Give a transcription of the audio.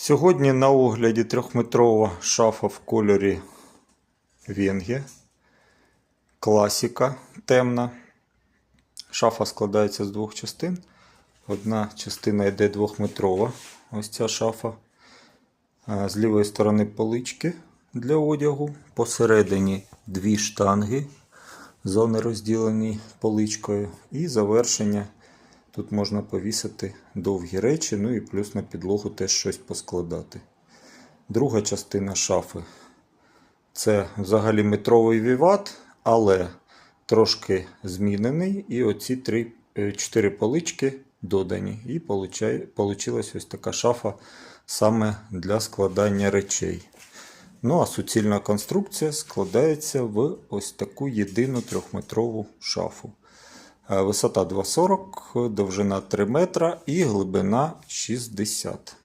Сьогодні на огляді 3-метрова шафа в кольорі Венге. Класика темна. Шафа складається з двох частин. Одна частина йде 2-метрова. Ось ця шафа. З лівої сторони полички для одягу. Посередині дві штанги. Зони розділені поличкою. І завершення. Тут можна повісити довгі речі, ну і плюс на підлогу теж щось поскладати. Друга частина шафи – це взагалі метровий віват, але трошки змінений. І оці 4 полички додані. І получилась ось така шафа саме для складання речей. Ну а суцільна конструкція складається в ось таку єдину 3-метрову шафу. Висота 2,40, довжина 3 метра і глибина 60.